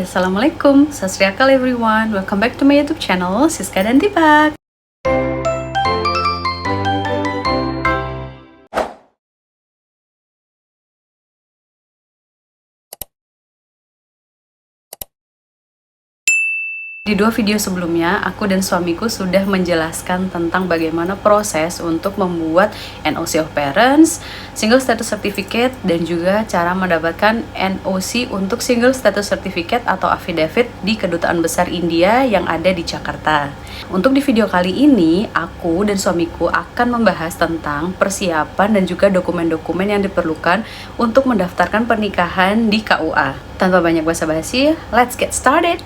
Assalamualaikum, Sat Sri Akal everyone. Welcome back to my YouTube channel, Siska dan Tipak. Di dua video sebelumnya, aku dan suamiku sudah menjelaskan tentang bagaimana proses untuk membuat NOC of Parents, Single Status Certificate, dan juga cara mendapatkan NOC untuk Single Status Certificate atau affidavit di Kedutaan Besar India yang ada di Jakarta. Untuk di video kali ini, aku dan suamiku akan membahas tentang persiapan dan juga dokumen-dokumen yang diperlukan untuk mendaftarkan pernikahan di KUA. Tanpa banyak basa-basi, let's get started!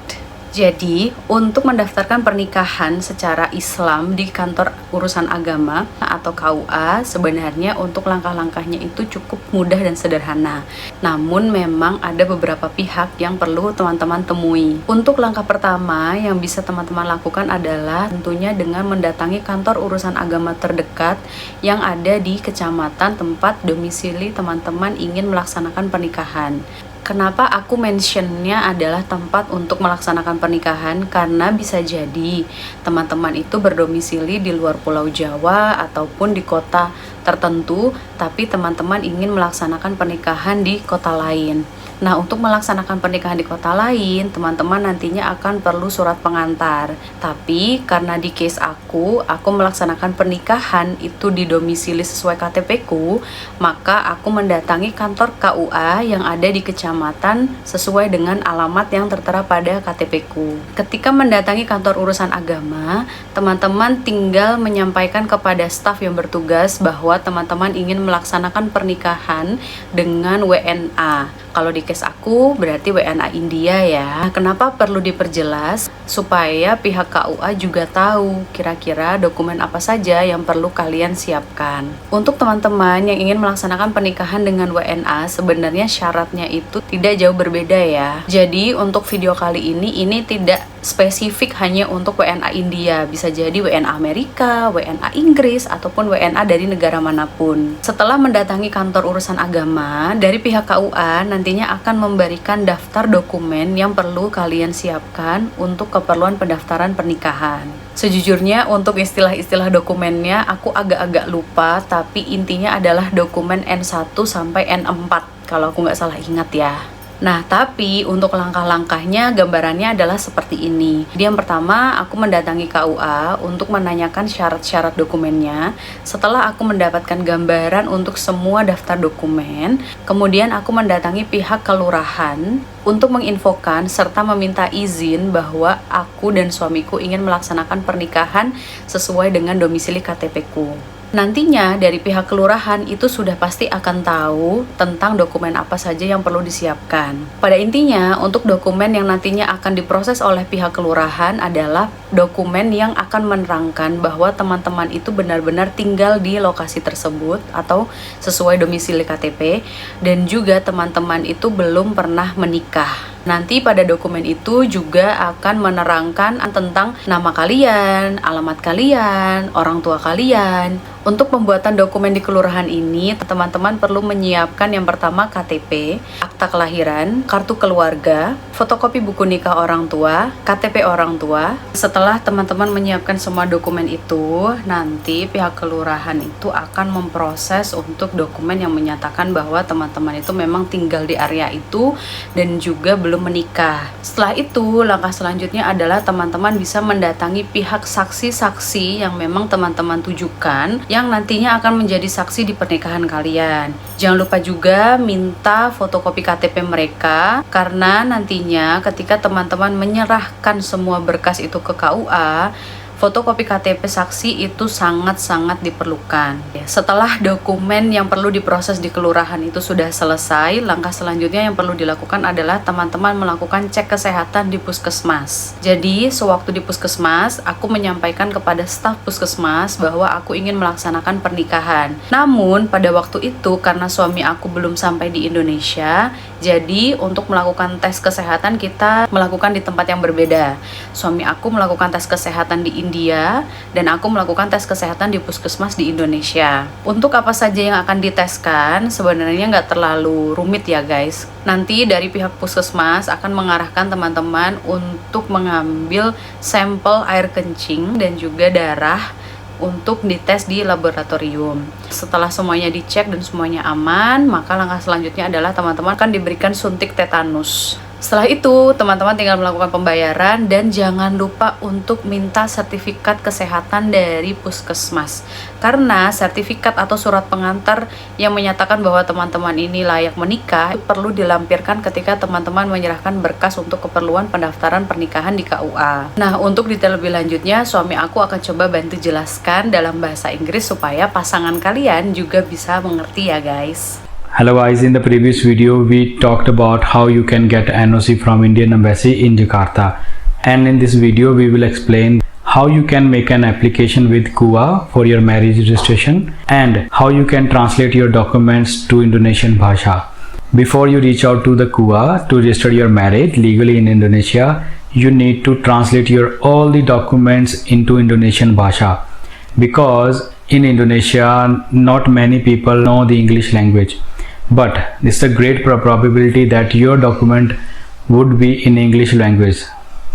Jadi, untuk mendaftarkan pernikahan secara Islam di kantor urusan agama atau KUA, sebenarnya untuk langkah-langkahnya itu cukup mudah dan sederhana. Namun memang ada beberapa pihak yang perlu teman-teman temui. Untuk langkah pertama yang bisa teman-teman lakukan adalah tentunya dengan mendatangi kantor urusan agama terdekat yang ada di kecamatan tempat domisili teman-teman ingin melaksanakan pernikahan. Kenapa aku mentionnya adalah tempat untuk melaksanakan pernikahan? Karena bisa jadi teman-teman itu berdomisili di luar Pulau Jawa ataupun di kota tertentu, tapi teman-teman ingin melaksanakan pernikahan di kota lain. Nah, untuk melaksanakan pernikahan di kota lain, teman-teman nantinya akan perlu surat pengantar. Tapi karena di case aku melaksanakan pernikahan itu di domisili sesuai KTP ku, maka aku mendatangi kantor KUA yang ada di kecamatan sesuai dengan alamat yang tertera pada KTP ku. Ketika mendatangi kantor urusan agama, teman-teman tinggal menyampaikan kepada staf yang bertugas bahwa teman-teman ingin melaksanakan pernikahan dengan WNA. Kalau di case aku berarti WNA India ya. Kenapa perlu diperjelas? Supaya pihak KUA juga tahu kira-kira dokumen apa saja yang perlu kalian siapkan. Untuk teman-teman yang ingin melaksanakan pernikahan dengan WNA, sebenarnya syaratnya itu tidak jauh berbeda ya. Jadi untuk video kali ini tidak spesifik hanya untuk WNA India, bisa jadi WNA Amerika, WNA Inggris, ataupun WNA dari negara manapun. Setelah mendatangi kantor urusan agama, dari pihak KUA nantinya akan memberikan daftar dokumen yang perlu kalian siapkan untuk keperluan pendaftaran pernikahan. Sejujurnya untuk istilah-istilah dokumennya aku agak-agak lupa, tapi intinya adalah dokumen N1 sampai N4 kalau aku nggak salah ingat ya. Nah, tapi untuk langkah-langkahnya gambarannya adalah seperti ini. Jadi yang pertama, aku mendatangi KUA untuk menanyakan syarat-syarat dokumennya. Setelah aku mendapatkan gambaran untuk semua daftar dokumen, kemudian aku mendatangi pihak kelurahan untuk menginfokan serta meminta izin bahwa aku dan suamiku ingin melaksanakan pernikahan sesuai dengan domisili KTP ku. Nantinya dari pihak kelurahan itu sudah pasti akan tahu tentang dokumen apa saja yang perlu disiapkan. Pada intinya, untuk dokumen yang nantinya akan diproses oleh pihak kelurahan adalah dokumen yang akan menerangkan bahwa teman-teman itu benar-benar tinggal di lokasi tersebut atau sesuai domisili KTP, dan juga teman-teman itu belum pernah menikah. Nanti pada dokumen itu juga akan menerangkan tentang nama kalian, alamat kalian, orang tua kalian. Untuk pembuatan dokumen di kelurahan ini, teman-teman perlu menyiapkan yang pertama KTP, akta kelahiran, kartu keluarga, fotokopi buku nikah orang tua, KTP orang tua. Setelah teman-teman menyiapkan semua dokumen itu, nanti pihak kelurahan itu akan memproses untuk dokumen yang menyatakan bahwa teman-teman itu memang tinggal di area itu dan juga belum menikah. Setelah itu, langkah selanjutnya adalah teman-teman bisa mendatangi pihak saksi-saksi yang memang teman-teman tujukan yang nantinya akan menjadi saksi di pernikahan kalian. Jangan lupa juga minta fotokopi KTP mereka, karena nantinya ketika teman-teman menyerahkan semua berkas itu ke KUA, fotokopi KTP saksi itu sangat-sangat diperlukan. Setelah dokumen yang perlu diproses di kelurahan itu sudah selesai, langkah selanjutnya yang perlu dilakukan adalah teman-teman melakukan cek kesehatan di puskesmas. Jadi, sewaktu di puskesmas, aku menyampaikan kepada staf puskesmas bahwa aku ingin melaksanakan pernikahan. Namun, pada waktu itu karena suami aku belum sampai di Indonesia, jadi untuk melakukan tes kesehatan kita melakukan di tempat yang berbeda. Suami aku melakukan tes kesehatan di India dan aku melakukan tes kesehatan di puskesmas di Indonesia. Untuk apa saja yang akan diteskan sebenarnya nggak terlalu rumit ya guys. Nanti dari pihak puskesmas akan mengarahkan teman-teman untuk mengambil sampel air kencing dan juga darah untuk dites di laboratorium. Setelah semuanya dicek dan semuanya aman, maka langkah selanjutnya adalah teman-teman akan diberikan suntik tetanus. Setelah itu, teman-teman tinggal melakukan pembayaran dan jangan lupa untuk minta sertifikat kesehatan dari puskesmas. Karena sertifikat atau surat pengantar yang menyatakan bahwa teman-teman ini layak menikah perlu dilampirkan ketika teman-teman menyerahkan berkas untuk keperluan pendaftaran pernikahan di KUA. Nah, untuk detail lebih lanjutnya, suami aku akan coba bantu jelaskan dalam bahasa Inggris supaya pasangan kalian juga bisa mengerti ya guys. Hello guys, in the previous video we talked about how you can get NOC from Indian Embassy in Jakarta, and in this video we will explain how you can make an application with KUA for your marriage registration and how you can translate your documents to Indonesian Bhasha. Before you reach out to the KUA to register your marriage legally in Indonesia, you need to translate your all the documents into Indonesian Bhasha, because in Indonesia not many people know the English language. But it's a great probability that your document would be in English language,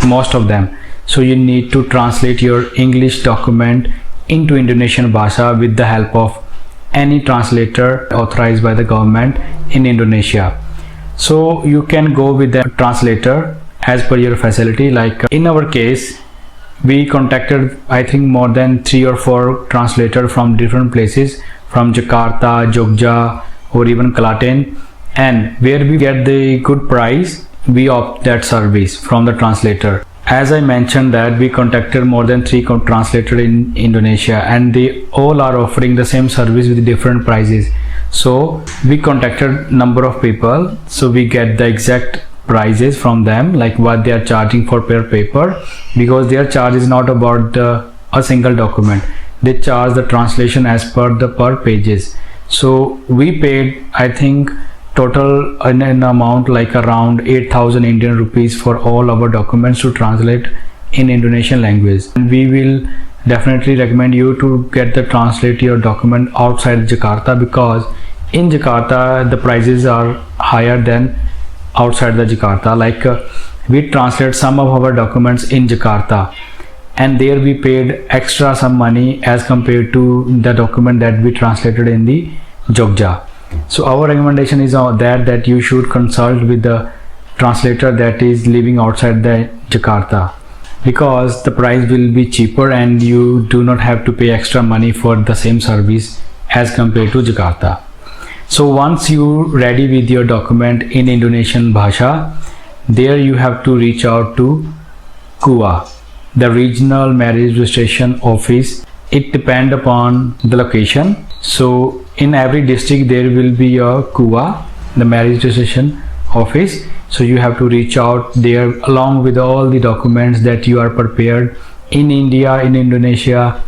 most of them. So you need to translate your English document into Indonesian Bhasha with the help of any translator authorized by the government in Indonesia. So you can go with the translator as per your facility. Like in our case, we contacted I think more than 3 or 4 translators from different places, from Jakarta, Jogja, or even Klaten, and where we get the good price, we opt that service from the translator. As I mentioned that we contacted more than 3 translators in Indonesia, and they all are offering the same service with different prices. So we contacted number of people, so we get the exact prices from them, like what they are charging for per paper, because their charge is not about a single document. They charge the translation as per the per pages. So we paid I think total in an amount like around 8,000 Indian rupees for all our documents to translate in Indonesian language. And we will definitely recommend you to get the translate your document outside Jakarta, because in Jakarta the prices are higher than outside the Jakarta. Like we translate some of our documents in Jakarta, and there we paid extra some money as compared to the document that we translated in the Jogja. So our recommendation is that you should consult with the translator that is living outside the Jakarta, because the price will be cheaper and you do not have to pay extra money for the same service as compared to Jakarta. So once you ready with your document in Indonesian Bhasha, there you have to reach out to KUA, the regional marriage registration office. It depends upon the location. So in every district there will be a KUA, the marriage registration office. So you have to reach out there along with all the documents that you are prepared in India, in Indonesia,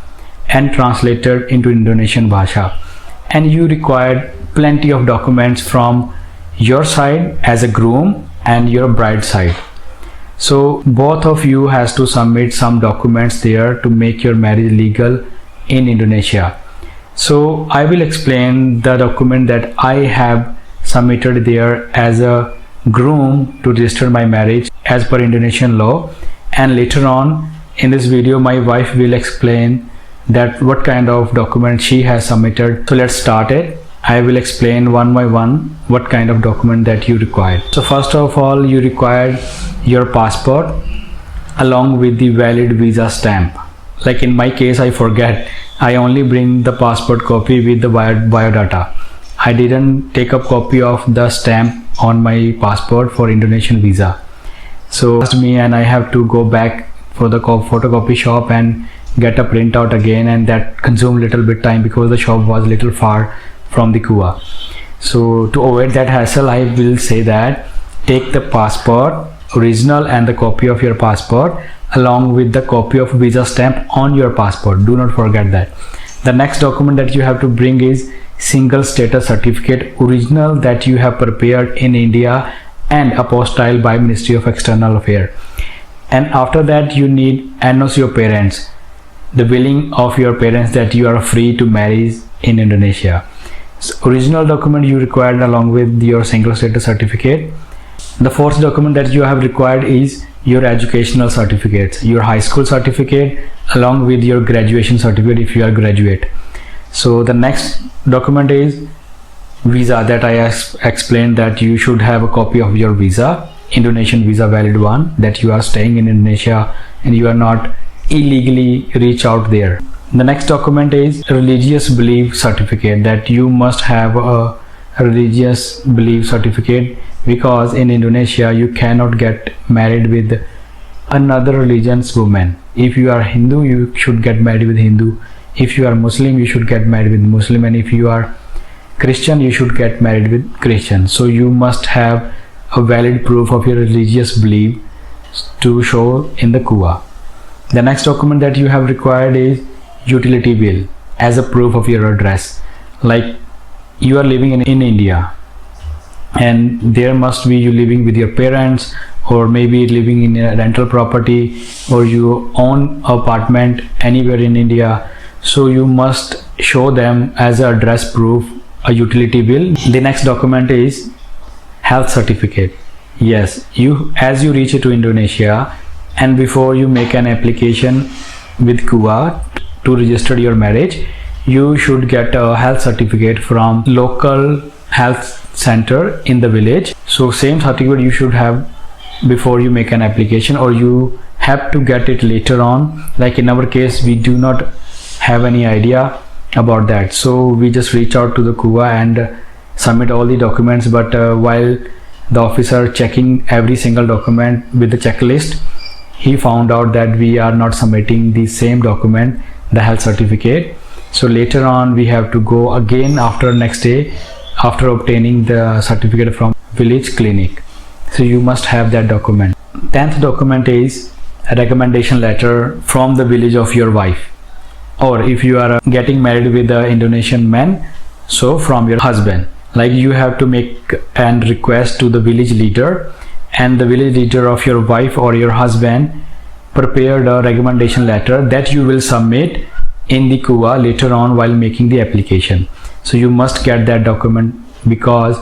and translated into Indonesian Bhasha. And you require plenty of documents from your side as a groom and your bride side. So both of you has to submit some documents there to make your marriage legal in Indonesia. So I will explain the document that I have submitted there as a groom to register my marriage as per Indonesian law, and later on in this video my wife will explain that what kind of document she has submitted. So let's start it. I will explain one by one what kind of document that you require. So first of all, you require your passport along with the valid visa stamp. Like in my case, I forget, I only bring the passport copy with the biodata. I didn't take a copy of the stamp on my passport for Indonesian visa. So asked me, and I have to go back for the photocopy shop and get a printout again, and that consumed little bit time because the shop was little far from the KUA. So to avoid that hassle, I will say that take the passport original and the copy of your passport along with the copy of visa stamp on your passport. Do not forget that. The next document that you have to bring is single status certificate original that you have prepared in India and apostille by Ministry of External Affairs. And after that you need NOC of parents. the willing of your parents that you are free to marry in Indonesia. So, original document you required along with your single status certificate. The fourth document that you have required is your educational certificates, your high school certificate along with your graduation certificate if you are graduate. So the next document is visa, that I explained that you should have a copy of your visa, Indonesian visa, valid one, that you are staying in Indonesia and you are not illegally reach out there. The next document is religious belief certificate, that you must have a religious belief certificate, because in Indonesia you cannot get married with another religion's woman. If you are Hindu, you should get married with Hindu. If you are Muslim, you should get married with Muslim, and if you are Christian, you should get married with Christian. So you must have a valid proof of your religious belief to show in the KUA. The next document that you have required is utility bill as a proof of your address. Like you are living in India, and there must be you living with your parents, or maybe living in a rental property, or you own apartment anywhere in India. So you must show them as an address proof a utility bill. The next document is health certificate. Yes, you as you reach to Indonesia and before you make an application with KUA to register your marriage, you should get a health certificate from local health center in the village. So same certificate you should have before you make an application, or you have to get it later on. Like in our case, we do not have any idea about that, so we just reach out to the KUA and submit all the documents. But while the officer checking every single document with the checklist, he found out that we are not submitting the same document, the health certificate. So later on we have to go again after next day after obtaining the certificate from village clinic. So you must have that document. 10th document is a recommendation letter from the village of your wife, or if you are getting married with an Indonesian man, so from your husband. Like you have to make an request to the village leader, and the village leader of your wife or your husband prepared a recommendation letter that you will submit in the KUA later on while making the application. So you must get that document, because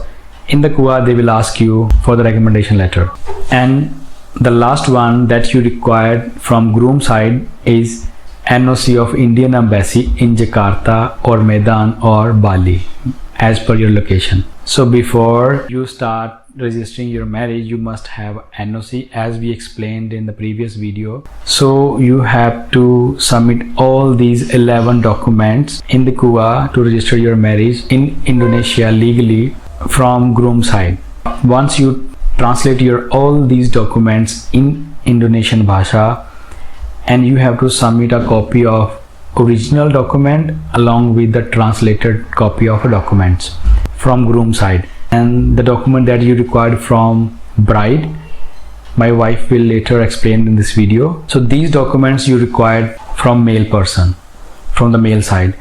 in the KUA they will ask you for the recommendation letter. And the last one that you required from groom side is NOC of Indian Embassy in Jakarta or Medan or Bali, as per your location. So before you start registering your marriage, you must have NOC, as we explained in the previous video. So you have to submit all these 11 documents in the KUA to register your marriage in Indonesia legally from groom side. Once you translate your all these documents in Indonesian Bhasha, and you have to submit a copy of original document along with the translated copy of documents from groom side, and the document that you required from bride, my wife will later explain in this video. So these documents you required from male person, from the male side,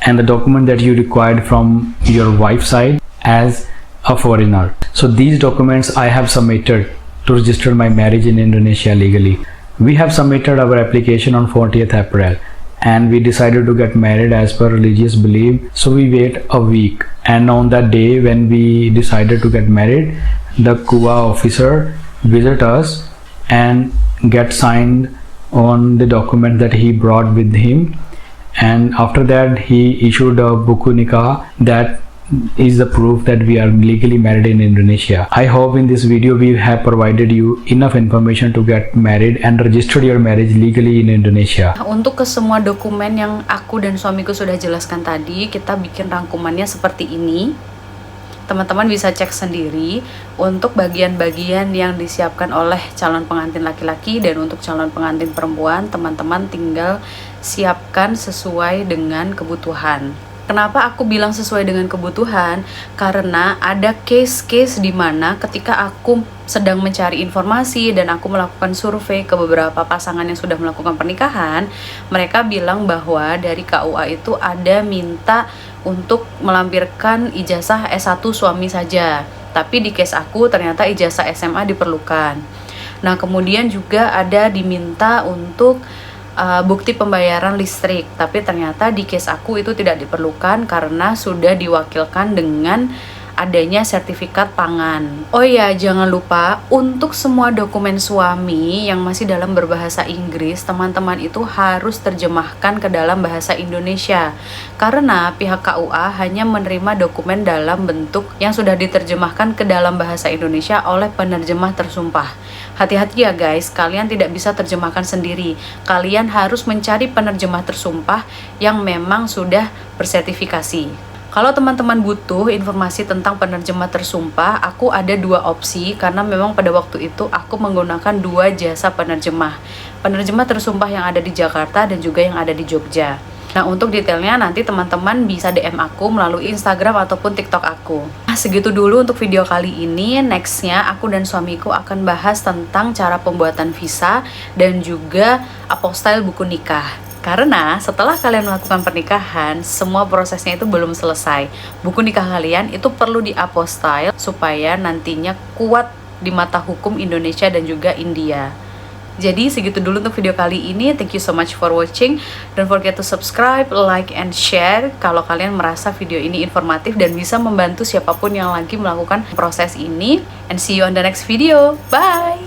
and the document that you required from your wife's side as a foreigner. So these documents I have submitted to register my marriage in Indonesia legally. We have submitted our application on 40th April, and we decided to get married as per religious belief. So we wait a week, and on that day when we decided to get married, the KUA officer visit us and get signed on the document that he brought with him, and after that he issued a buku nikah, that is the proof that we are legally married in Indonesia. I hope in this video we have provided you enough information to get married and register your marriage legally in Indonesia. Untuk ke semua dokumen yang aku dan suamiku sudah jelaskan tadi, kita bikin rangkumannya seperti ini. Teman-teman bisa cek sendiri untuk bagian-bagian yang disiapkan oleh calon pengantin laki-laki, dan untuk calon pengantin perempuan, teman-teman tinggal siapkan sesuai dengan kebutuhan. Kenapa aku bilang sesuai dengan kebutuhan? Karena ada case-case di mana ketika aku sedang mencari informasi dan aku melakukan survei ke beberapa pasangan yang sudah melakukan pernikahan, mereka bilang bahwa dari KUA itu ada minta untuk melampirkan ijazah S1 suami saja. Tapi di case aku ternyata ijazah SMA diperlukan. Nah, kemudian juga ada diminta untuk bukti pembayaran listrik. Tapi ternyata di case aku itu tidak diperlukan karena sudah diwakilkan dengan adanya sertifikat pangan. Oh ya, jangan lupa untuk semua dokumen suami yang masih dalam berbahasa Inggris, teman-teman itu harus terjemahkan ke dalam bahasa Indonesia. Karena pihak KUA hanya menerima dokumen dalam bentuk yang sudah diterjemahkan ke dalam bahasa Indonesia oleh penerjemah tersumpah. Hati-hati ya guys, kalian tidak bisa terjemahkan sendiri. Kalian harus mencari penerjemah tersumpah yang memang sudah bersertifikasi. Kalau teman-teman butuh informasi tentang penerjemah tersumpah, aku ada 2 opsi karena memang pada waktu itu aku menggunakan 2 jasa penerjemah. Penerjemah tersumpah yang ada di Jakarta dan juga yang ada di Jogja. Nah, untuk detailnya nanti teman-teman bisa DM aku melalui Instagram ataupun TikTok aku. Nah, segitu dulu untuk video kali ini. Nextnya aku dan suamiku akan bahas tentang cara pembuatan visa dan juga apostille buku nikah. Karena setelah kalian melakukan pernikahan, semua prosesnya itu belum selesai. Buku nikah kalian itu perlu diapostille supaya nantinya kuat di mata hukum Indonesia dan juga India. Jadi segitu dulu untuk video kali ini. Thank you so much for watching. Don't forget to subscribe, like, and share kalau kalian merasa video ini informatif dan bisa membantu siapapun yang lagi melakukan proses ini. And see you on the next video. Bye!